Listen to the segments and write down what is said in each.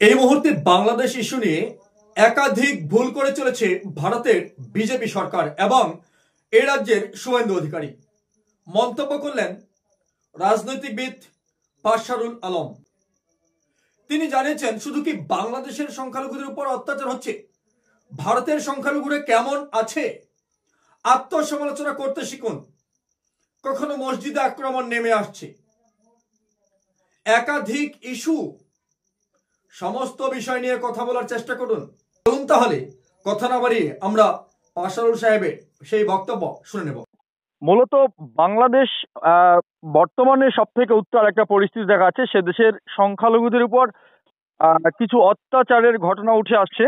এই মুহূর্তে বাংলাদেশ ইস্যু নিয়ে একাধিক ভুল করে চলেছে ভারতের বিজেপি সরকার এবং এই রাজ্যের শুভেন্দু অধিকারী। মন্তব্য করলেন রাজনৈতিকবিদ বাশারুল আলম। তিনি জানিয়েছেন, শুধু কি বাংলাদেশের সংখ্যালঘুদের উপর অত্যাচার হচ্ছে, ভারতের সংখ্যালঘুরা কেমন আছে আত্মসমালোচনা করতে শিখুন। কখনো মসজিদে আক্রমণ নেমে আসছে, একাধিক ইস্যু, সমস্ত বিষয় নিয়ে কথা বলার চেষ্টা করুন। চলুন তাহলে কথা না বাড়িয়ে আমরা বাশারুল সাহেবের সেই বক্তব্য শুনে নেব। মূলত বাংলাদেশ বর্তমানে সব থেকে উত্তাল একটা পরিস্থিতি দেখা যাচ্ছে। সে দেশের সংখ্যালঘুদের উপর কিছু অত্যাচারের ঘটনা উঠে আসছে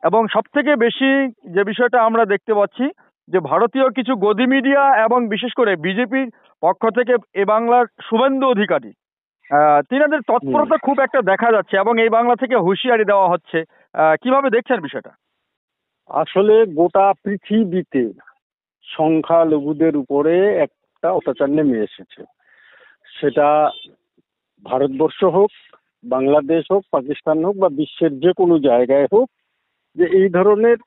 এবং সব থেকে বেশি যে বিষয়টা আমরা দেখতে পাচ্ছি যে ভারতীয় কিছু গদি মিডিয়া এবং বিশেষ করে বিজেপির পক্ষ থেকে এ বাংলার শুভেন্দু অধিকারী তিনাদের তৎপরতা খুব একটা দেখা যাচ্ছে এবং এই বাংলা থেকে হুঁশিয়ারি দেওয়া হচ্ছে। কিভাবে দেখছেন বিষয়টা? আসলে গোটা পৃথিবীতে সংখ্যালঘুদের উপরে একটা অত্যাচার নেমে এসেছে, সেটা ভারতবর্ষ হোক, বাংলাদেশ হোক, পাকিস্তান হোক বা বিশ্বের যে কোনো জায়গায় হোক, যে এই ধরনের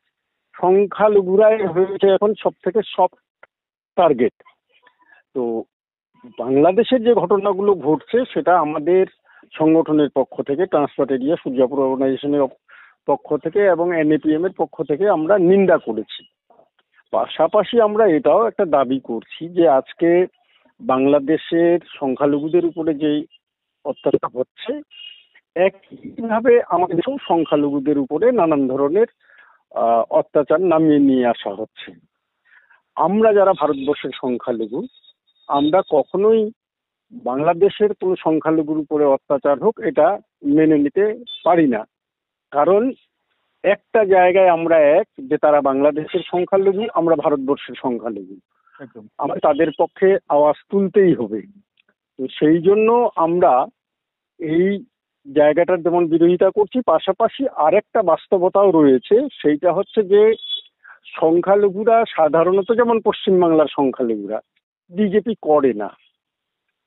সংখ্যালঘুরাই হয়েছে এখন সব থেকে সফট টার্গেট। তো বাংলাদেশের যে ঘটনাগুলো ঘটছে সেটা আমাদের সংগঠনের পক্ষ থেকে, ট্রান্সপার্ট এরিয়া সূর্যাপুর অর্গানাইজেশনের পক্ষ থেকে এবং এনএপিএম এর পক্ষ থেকে আমরা নিন্দা করেছি। পাশাপাশি আমরা এটাও একটা দাবি করছি যে আজকে বাংলাদেশের সংখ্যালঘুদের উপরে যে অত্যাচার হচ্ছে, একইভাবে আমাদের দেশেও সংখ্যালঘুদের উপরে নানান ধরনের অত্যাচার নামিয়ে নিয়ে আসা হচ্ছে। আমরা যারা ভারতবর্ষের সংখ্যালঘু, আমরা কখনোই বাংলাদেশের কোনো সংখ্যালঘুর উপরে অত্যাচার হোক এটা মেনে নিতে পারি না। কারণ একটা জায়গায় আমরা এক, যে তারা বাংলাদেশের সংখ্যালঘু, আমরা ভারতবর্ষের সংখ্যালঘু, আমরা তাদের পক্ষে আওয়াজ তুলতেই হবে। তো সেই জন্য আমরা এই জায়গাটার যেমন বিরোধিতা করছি, পাশাপাশি আরেকটা বাস্তবতাও রয়েছে, সেইটা হচ্ছে যে সংখ্যালঘুরা সাধারণত, যেমন পশ্চিমবাংলার সংখ্যালঘুরা বিজেপি করে না,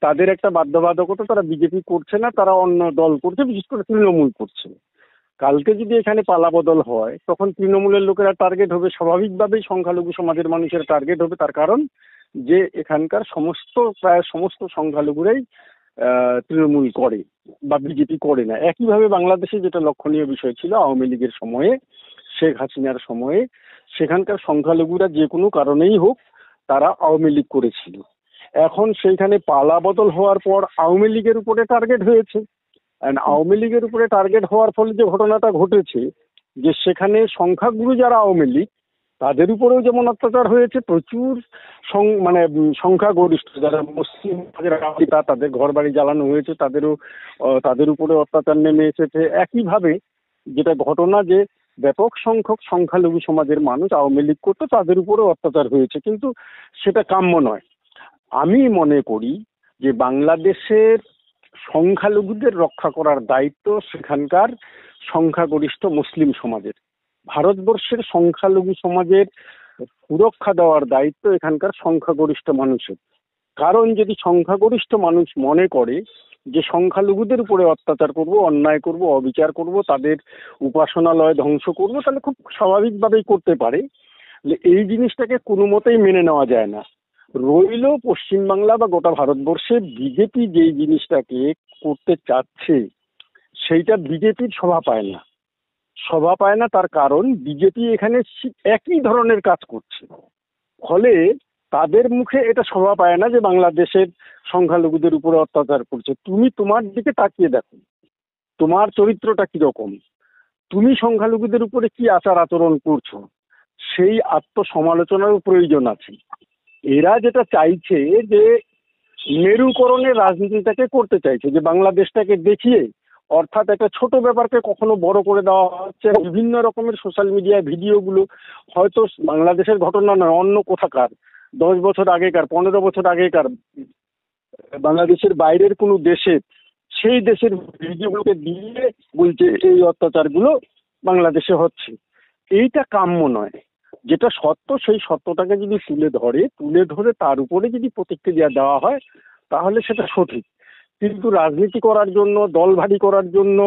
তাদের একটা বাধ্যবাধকতা, তারা বিজেপি করছে না, তারা অন্য দল করছে, বিশেষ করে তৃণমূল করছে। কালকে যদি এখানে পালাবদল হয় তখন তৃণমূলের লোকেরা টার্গেট হবে, স্বাভাবিকভাবেই সংখ্যালঘু সমাজের মানুষের টার্গেট হবে। তার কারণ যে এখানকার প্রায় সমস্ত সংখ্যালঘুরাই তৃণমূল করে বা বিজেপি করে না। একইভাবে বাংলাদেশে যেটা লক্ষণীয় বিষয় ছিল আওয়ামী লীগের সময়ে, শেখ হাসিনার সময়ে, সেখানকার সংখ্যালঘুরা যে কোনো কারণেই হোক তারা আওয়ামী লীগ করেছিল। এখন সেইখানে পালাবদল হওয়ার পর আওয়ামী লীগের উপরে টার্গেট হয়েছে। আওয়ামী লীগের উপরে টার্গেট হওয়ার ফলে যে ঘটনাটা ঘটেছে, যে সেখানে সংখ্যাগুরু যারা আওয়ামী লীগ তাদের উপরেও যেমন অত্যাচার হয়েছে, প্রচুর সংখ্যাগরিষ্ঠ যারা মুসলিম তাদের ঘর বাড়ি জ্বালানো হয়েছে, তাদের উপরে অত্যাচার নেমে এসেছে। একইভাবে যেটা ঘটনা, যে ব্যাপক সংখ্যক সংখ্যালঘু সমাজের মানুষ আওয়ামী লীগ করতো, তাদের উপরেও অত্যাচার হয়েছে, কিন্তু সেটা কাম্য নয়। আমি মনে করি যে বাংলাদেশের সংখ্যালঘুদের রক্ষা করার দায়িত্ব সেখানকার সংখ্যাগরিষ্ঠ মুসলিম সমাজের। ভারতবর্ষের সংখ্যালঘু সমাজের সুরক্ষা দেওয়ার দায়িত্ব এখানকার সংখ্যাগরিষ্ঠ মানুষের। কারণ যদি সংখ্যাগরিষ্ঠ মানুষ মনে করে যে সংখ্যালঘুদের উপরে অত্যাচার করব, অন্যায় করব, অবিচার করব, তাদের উপাসনালয় ধ্বংস করব, তাহলে খুব স্বাভাবিকভাবেই করতে পারে। এই জিনিসটাকে কোনো মতেই মেনে নেওয়া যায় না। রইল পশ্চিমবাংলা বা গোটা ভারতবর্ষে বিজেপি যেই জিনিসটাকে করতে চাচ্ছে সেইটা বিজেপির শোভা পায় না। তার কারণ বিজেপি এখানে একই ধরনের কাজ করছে, ফলে তাদের মুখে এটা শোভা পায় না যে বাংলাদেশের সংখ্যালঘুদের উপরে অত্যাচার করছে। তুমি তোমার দিকে তাকিয়ে দেখো, তোমার চরিত্রটা কিরকম, তুমি সংখ্যালঘুদের উপরে কি আচার আচরণ করছো, সেই আত্মসমালোচনারও প্রয়োজন আছে। এরা যেটা চাইছে যে মেরুকরণের রাজনীতিটাকে করতে চাইছে, যে বাংলাদেশটাকে দেখিয়ে, অর্থাৎ একটা ছোট ব্যাপারকে কখনো বড় করে দেওয়া হচ্ছে। বিভিন্ন রকমের সোশ্যাল মিডিয়ায় ভিডিওগুলো হয়তো বাংলাদেশের ঘটনা নয়, অন্য কোথাকার 10 বছর আগেকার, 15 বছর আগেকার, বাংলাদেশের বাইরের কোনো দেশের, সেই দেশের ভিডিওগুলোকে দিয়ে বলছে এই অত্যাচারগুলো বাংলাদেশে হচ্ছে। এইটা কাম্য নয়। যেটা সত্য সেই সত্যটাকে যদি তুলে ধরে তার উপরে যদি প্রতিক্রিয়া দেওয়া হয় তাহলে সেটা সঠিক। কিন্তু রাজনীতি করার জন্য, দল ভারী করার জন্য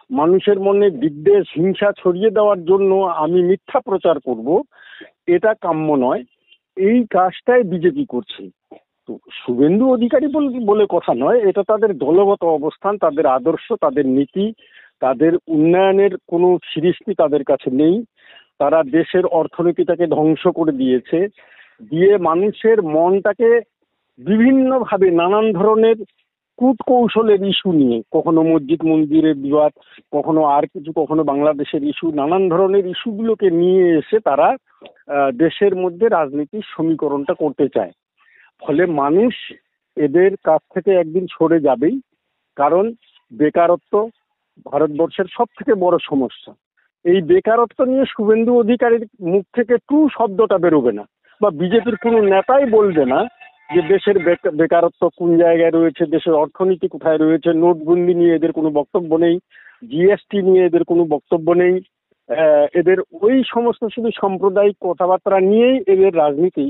মানুষের মনে বিদ্বেষ হিংসা ছড়িয়ে দেওয়ার জন্য আমি মিথ্যা প্রচার করব, এটা কাম্য নয়। এই কাজটাই বিজেপি করছে। তো শুভেন্দু অধিকারী বলে কথা নয়, এটা তাদের দলগত অবস্থান, তাদের আদর্শ, তাদের নীতি, তাদের উন্নয়নের কোনো সৃষ্টি তাদের কাছে নেই। তারা দেশের অর্থনীতিটাকে ধ্বংস করে দিয়েছে, দিয়ে মানুষের মনটাকে বিভিন্নভাবে নানান ধরনের কূটকৌশলের ইস্যু নিয়ে, কখনো মসজিদ মন্দিরের বিবাদ, কখনো আর কিছু, কখনো বাংলাদেশের ইস্যু, নানান ধরনের ইস্যুগুলোকে নিয়ে এসে তারা দেশের মধ্যে রাজনীতির সমীকরণটা করতে চায়। ফলে মানুষ এদের কাছ থেকে একদিন সরে যাবেই। কারণ বেকারত্ব ভারতবর্ষের সব থেকে বড় সমস্যা। এই বেকারত্ব নিয়ে শুভেন্দু অধিকারীর মুখ থেকে টু শব্দটা বেরোবে না, বা বিজেপির কোনো নেতাই বলবে না যে দেশের বেকারত্ব কোন জায়গায় রয়েছে, দেশের অর্থনীতি কোথায় রয়েছে। নোটবন্দি নিয়ে এদের কোনো বক্তব্য নেই, জিএসটি নিয়ে এদের কোনো বক্তব্য নেই। এদের ওই সমস্ত শুধু সাম্প্রদায়িক কথাবার্তা নিয়েই এদের রাজনীতি।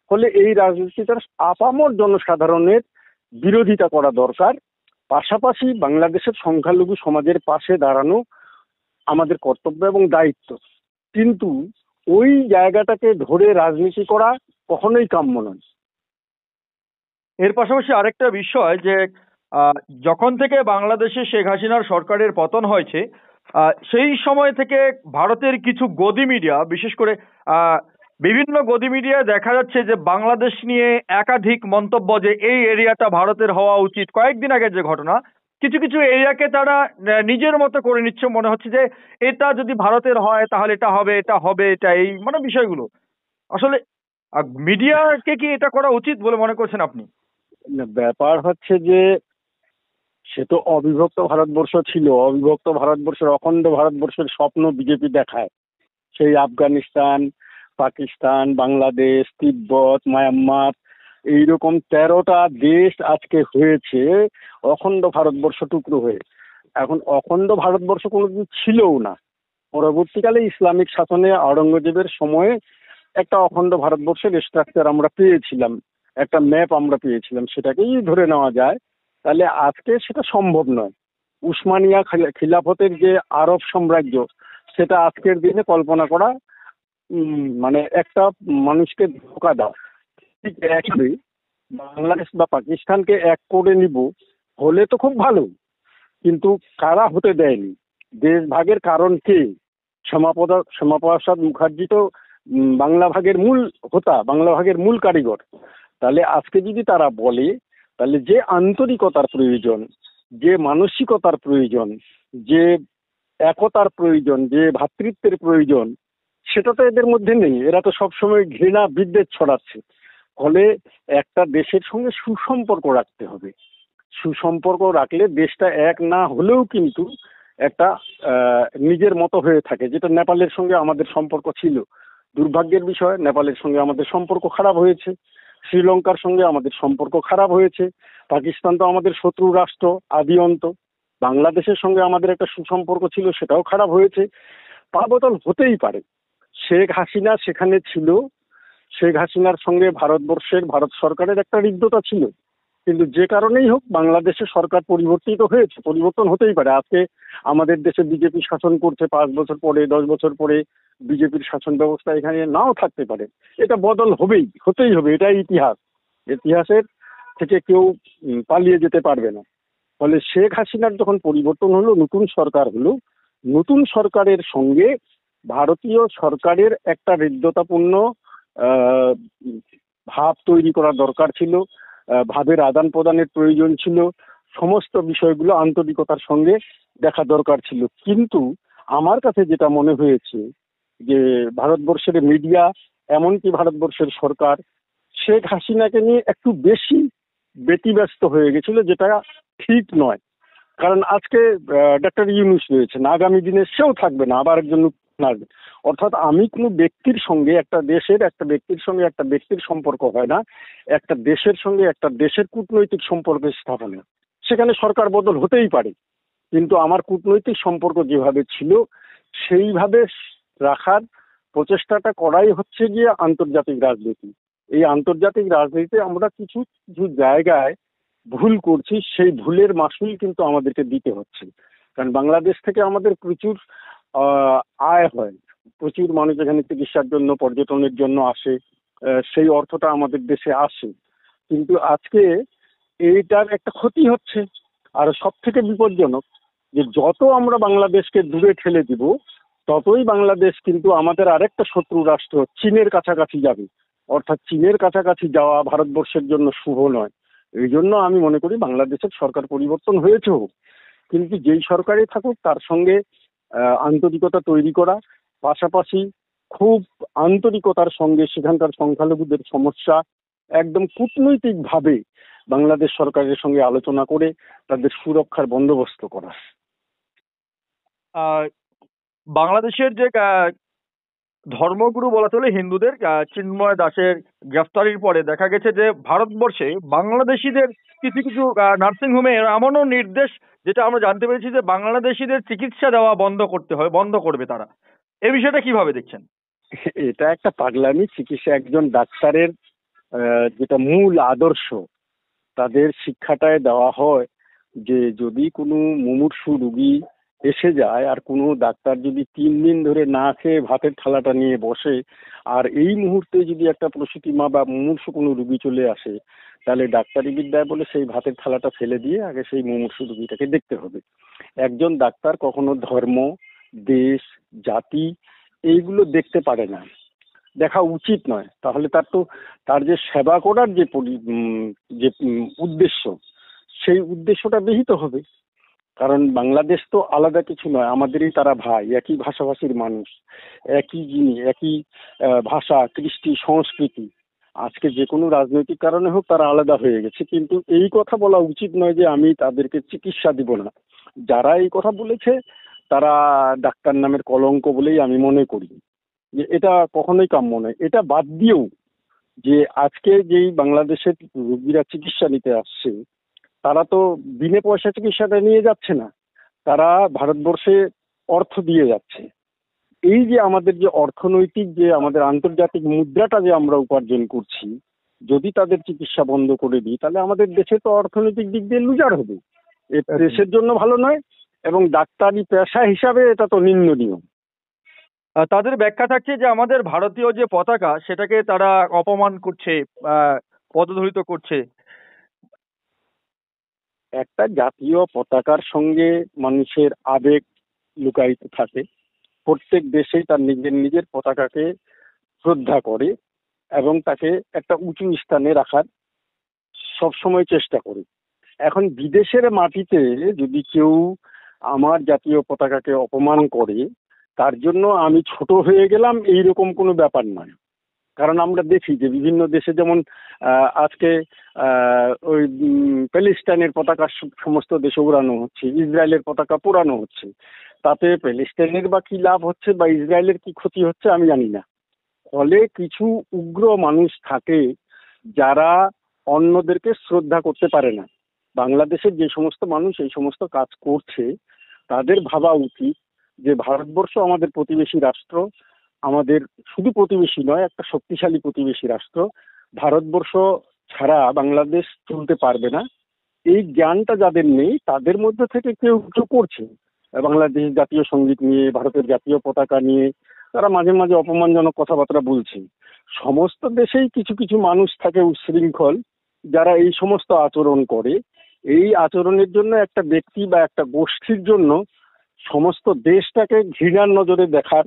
ফলে এই রাজনীতিটার আপামর জনসাধারণের বিরোধিতা করা দরকার। পাশাপাশি বাংলাদেশের সংখ্যালঘু সমাজের পাশে দাঁড়ানো আমাদের কর্তব্য এবং দায়িত্ব। কিন্তু ওই জায়গাটাকে ধরে রাজনীতি করা কখনোই কাম্য নয়। এর পাশাপাশি আরেকটা বিষয় যে আহ, যখন থেকে বাংলাদেশে শেখ হাসিনার সরকারের পতন হয়েছে, সেই সময় থেকে ভারতের কিছু গদি মিডিয়া, বিশেষ করে বিভিন্ন গদি মিডিয়ায় দেখা যাচ্ছে যে বাংলাদেশ নিয়ে একাধিক মন্তব্য, যে এই এরিয়াটা ভারতের হওয়া উচিত। কয়েকদিন আগের যে ঘটনা, কিছু কিছু এরিয়াকে তারা নিজের মতো করে নিচ্ছে, মনে হচ্ছে যে এটা যদি ভারতের হয় তাহলে এটা হবে, এটা হবে, এটা এই মানে বিষয়গুলো। আসলে মিডিয়াকে কি এটা করা উচিত বলে মনে করছেন আপনি? ব্যাপার হচ্ছে যে সে তো অবিভক্ত ভারতবর্ষ ছিল, অবিভক্ত ভারতবর্ষের, অখণ্ড ভারতবর্ষের স্বপ্ন বিজেপি দেখায়। সেই আফগানিস্তান, পাকিস্তান, বাংলাদেশ, তিব্বত, মায়ানমার, এইরকম 13টা দেশ আজকে হয়েছে অখণ্ড ভারতবর্ষ টুকরো হয়ে। এখন অখণ্ড ভারতবর্ষ কোনোদিন ছিলও না। পরবর্তীকালে ইসলামিক শাসনে আওরঙ্গজেবের সময়ে একটা অখণ্ড ভারতবর্ষের স্ট্রাকচার আমরা পেয়েছিলাম, একটা ম্যাপ আমরা পেয়েছিলাম, সেটাকেই ধরে নেওয়া যায়। তাহলে আজকে সেটা সম্ভব নয়। উসমানিয়া খিলাফতের যে আরব সাম্রাজ্য, সেটা আজকের দিনে কল্পনা করা মানে একটা মানুষকে ধোঁকা দেওয়া। ঠিক একই বাংলাদেশ বা পাকিস্তানকে এক করে নিব হলে তো খুব ভালো, কিন্তু কারা হতে দেয়নি? দেশ ভাগের কারণ কে? শ্যামাপ্রসাদ মুখার্জি তো বাংলা ভাগের মূল হোতা, বাংলা ভাগের মূল কারিগর। তাহলে আজকে যদি তারা বলে, তাহলে যে আন্তরিকতার প্রয়োজন, যে মানসিকতার প্রয়োজন, যে একতার প্রয়োজন, যে ভ্রাতৃত্বের প্রয়োজন, সেটা তো এদের মধ্যে নেই। এরা তো সবসময় ঘৃণা বিদ্বেষ ছড়াচ্ছে। ফলে একটা দেশের সঙ্গে সুসম্পর্ক রাখতে হবে। সুসম্পর্ক রাখলে দেশটা এক না হলেও কিন্তু একটা নিজের মতো হয়ে থাকে, যেটা নেপালের সঙ্গে আমাদের সম্পর্ক ছিল। দুর্ভাগ্যের বিষয়, নেপালের সঙ্গে আমাদের সম্পর্ক খারাপ হয়েছে, শ্রীলঙ্কার সঙ্গে আমাদের সম্পর্ক খারাপ হয়েছে, পাকিস্তান তো আমাদের শত্রু রাষ্ট্র আদি অন্ত, বাংলাদেশের সঙ্গে আমাদের একটা সুসম্পর্ক ছিল, সেটাও খারাপ হয়েছে। পাবদল হতেই পারে। শেখ হাসিনা সেখানে ছিল, শেখ হাসিনার সঙ্গে ভারত সরকারের একটা হৃদ্যতা ছিল, কিন্তু যে কারণেই হোক বাংলাদেশের সরকার পরিবর্তিত হয়েছে, পরিবর্তন হতেই পারে। আজকে আমাদের দেশে বিজেপি শাসন করছে, 5 বছর পরে 10 বছর পরে বিজেপির শাসন ব্যবস্থা এখানে নাও থাকতে পারে। এটা বদল হতেই হবে, এটাই ইতিহাস। ইতিহাসের থেকে কেউ পালিয়ে যেতে পারবে না। ফলে শেখ হাসিনার যখন পরিবর্তন হলো, নতুন সরকার হলো, নতুন সরকারের সঙ্গে ভারতীয় সরকারের একটা হৃদ্যতাপূর্ণ ভাব তৈরি করা দরকার ছিল, ভাবের আদান প্রদানের প্রয়োজন ছিল, সমস্ত বিষয়গুলো আন্তরিকতার সঙ্গে দেখা দরকার ছিল। কিন্তু আমার কাছে যেটা মনে হয়েছে যে ভারতবর্ষের মিডিয়া, এমনকি ভারতবর্ষের সরকার শেখ হাসিনাকে নিয়ে একটু বেশি ব্যতিব্যস্ত হয়ে গেছিল, যেটা ঠিক নয়। কারণ আজকে ডক্টর ইউনূস রয়েছেন, আগামী দিনে সেও থাকবে না, আবার একজন আসবে। অর্থাৎ আমি কোনো ব্যক্তির সঙ্গে, একটা ব্যক্তির সঙ্গে একটা ব্যক্তির সম্পর্ক হয় না, একটা দেশের সঙ্গে একটা দেশের কূটনৈতিক সম্পর্ক স্থাপনে। সেখানে সরকার বদল হতেই পারে, কিন্তু আমার কূটনৈতিক সম্পর্ক যেভাবে ছিল সেইভাবে রাখার প্রচেষ্টাটা করাই হচ্ছে গিয়ে আন্তর্জাতিক রাজনীতি। এই আন্তর্জাতিক রাজনীতিতে আমরা কিছু কিছু জায়গায় ভুল করছি, সেই ভুলের মাসুল কিন্তু আমাদেরকে দিতে হচ্ছে। কারণ বাংলাদেশ থেকে আমাদের প্রচুর আয় হয়, প্রচুর মানুষ এখানে চিকিৎসার জন্য পর্যটনের জন্য আসে, সেই অর্থটা আমাদের দেশে আসে। কিন্তু আজকে এইটার একটা ক্ষতি হচ্ছে। আর সব থেকে বিপজ্জনক যে যত আমরা বাংলাদেশকে দূরে ঠেলে দিব, ততই বাংলাদেশ কিন্তু আমাদের আরেকটা শত্রু রাষ্ট্র চীনের কাছাকাছি যাবে। অর্থাৎ চীনের কাছাকাছি যাওয়া ভারতবর্ষের জন্য শুভ নয়। এই জন্য আমি মনে করি বাংলাদেশের সরকার পরিবর্তন হয়েছেও, কিন্তু যেই সরকারই থাকুক তার সঙ্গে আন্তরিকতা তৈরি করা, পাশাপাশি খুব আন্তরিকতার সঙ্গে সেখানকার সংখ্যালঘুদের সমস্যা একদম কূটনৈতিকভাবে বাংলাদেশ সরকারের সঙ্গে আলোচনা করে তাদের সুরক্ষার বন্দোবস্ত করা। আহ, বাংলাদেশের যে ধর্মগুরু বলা চলে হিন্দুদের চিন্ময় দাসের গ্রেফতারির পরে দেখা গেছে যে ভারতবর্ষে বাংলাদেশিদের কিছু কিছু নার্সিং হোমে এমনও নির্দেশ, যেটা আমরা জানতে পেরেছি যে বাংলাদেশিদের চিকিৎসা দেওয়া বন্ধ করবে তারা। এই বিষয়টা কিভাবে দেখছেন? এটা একটা পাগলামি। চিকিৎসা একজন ডাক্তারের যেটা মূল আদর্শ, তাদের শিক্ষাটায় দেওয়া হয় যে যদি কোনো মুমূর্ষু রুগী এসে যায় আর কোনো ডাক্তার যদি 3 দিন ধরে না খেয়ে ভাতের থালাটা নিয়ে বসে, আর এই মুহূর্তে যদি একটা প্রসূতি মা বা মুমূর্ষু কোনো রুগী চলে আসে, তাহলে ডাক্তারি বিদ্যায় বলে সেই ভাতের থালাটা ফেলে দিয়ে আগে সেই মুমূর্ষু রুগীটাকে দেখতে হবে। একজন ডাক্তার কখনো ধর্ম, দেশ, জাতি এইগুলো দেখতে পারে না, দেখা উচিত নয়। তাহলে তার যে সেবা করার যে উদ্দেশ্য, সেই উদ্দেশ্যটা বিহিত হবে। কারণ বাংলাদেশ তো আলাদা কিছু নয়, আমাদেরই তারা ভাই, একই ভাষাভাষীর মানুষ, একই একই ভাষা, কৃষ্টি, সংস্কৃতি। আজকে যে কোনো রাজনৈতিক কারণে হোক তারা আলাদা হয়ে গেছে, কিন্তু এই কথা বলা উচিত নয় যে আমি তাদেরকে চিকিৎসা দিব না। যারা এই কথা বলেছে তারা ডাক্তার নামের কলঙ্ক বলেই আমি মনে করি যে এটা কখনোই কাম্য নয়। এটা বাদ দিয়েও যে আজকে যেই বাংলাদেশের রোগীরা চিকিৎসা নিতে আসছে, তারা তো বিনে পয়সা চিকিৎসাটা নিয়ে যাচ্ছে না, তারা ভারতবর্ষে অর্থ দিয়ে যাচ্ছে। এই যে আমাদের যে অর্থনৈতিক যে আমাদের আন্তর্জাতিক মুদ্রাটা যে আমরা উপার্জন করছি, যদি তাদের চিকিৎসা বন্ধ করে দিই তাহলে আমাদের দেশে তো অর্থনৈতিক দিক দিয়ে লুজার হবে। এটা দেশের জন্য ভালো নয়, এবং ডাক্তারি পেশা হিসাবে এটা তো নিন্দনীয়। তাদের ব্যাখ্যা থাকছে যে আমাদের ভারতীয় যে পতাকা সেটাকে তারা অপমান করছে, পদদলিত করছে। একটা জাতীয় পতাকার সঙ্গে মানুষের আবেগ লুকায়িত থাকে। প্রত্যেক দেশেই তার নিজের নিজের পতাকাকে শ্রদ্ধা করে এবং তাকে একটা উঁচু স্থানে রাখার সবসময় চেষ্টা করে। এখন বিদেশের মাটিতে যদি কেউ আমার জাতীয় পতাকাকে অপমান করে, তার জন্য আমি ছোট হয়ে গেলাম এইরকম কোনো ব্যাপার নয়। কারণ আমরা দেখি যে বিভিন্ন দেশে যেমন আজকে ওই প্যালেস্টাইনের পতাকা সমস্ত দেশে উড়ানো হচ্ছে, ইসরায়েলের পতাকা পোড়ানো হচ্ছে। তাতে প্যালেস্টাইনের বা কি লাভ হচ্ছে বা ইসরায়েলের কি ক্ষতি হচ্ছে আমি জানি না। ফলে কিছু উগ্র মানুষ থাকে যারা অন্যদেরকে শ্রদ্ধা করতে পারে না। বাংলাদেশের যে সমস্ত মানুষ এই সমস্ত কাজ করছে, তাদের ভাবা উচিত যে ভারতবর্ষ আমাদের প্রতিবেশী রাষ্ট্র, আমাদের শুধু প্রতিবেশী নয়, একটা শক্তিশালী প্রতিবেশী রাষ্ট্র। ভারতবর্ষ ছাড়া বাংলাদেশ চলতে পারবে না। এই জ্ঞানটা যাদের নেই তাদের মধ্যে থেকে কেউ কেউ করছে। বাংলাদেশ জাতীয় সঙ্গীত নিয়ে, ভারতের জাতীয় পতাকা নিয়ে তারা মাঝে মাঝে অপমানজনক কথাবার্তা বলছে। সমস্ত দেশেই কিছু কিছু মানুষ থাকে উচ্ছৃঙ্খল, যারা এই সমস্ত আচরণ করে। এই আচরণের জন্য একটা ব্যক্তি বা একটা গোষ্ঠীর জন্য সমস্ত দেশটাকে ঘৃণার নজরে দেখার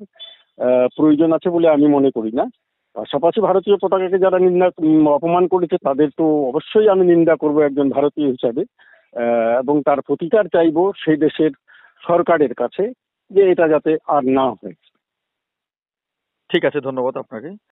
প্রয়োজন আছে বলে আমি মনে করি না। পাশাপাশি ভারতীয় পতাকাকে যারা অপমান করেছে তাদের তো অবশ্যই আমি নিন্দা করব একজন ভারতীয় হিসাবে, এবং তার প্রতিকার চাইবো সেই দেশের সরকারের কাছে যে এটা যাতে আর না হয়। ঠিক আছে, ধন্যবাদ আপনাকে।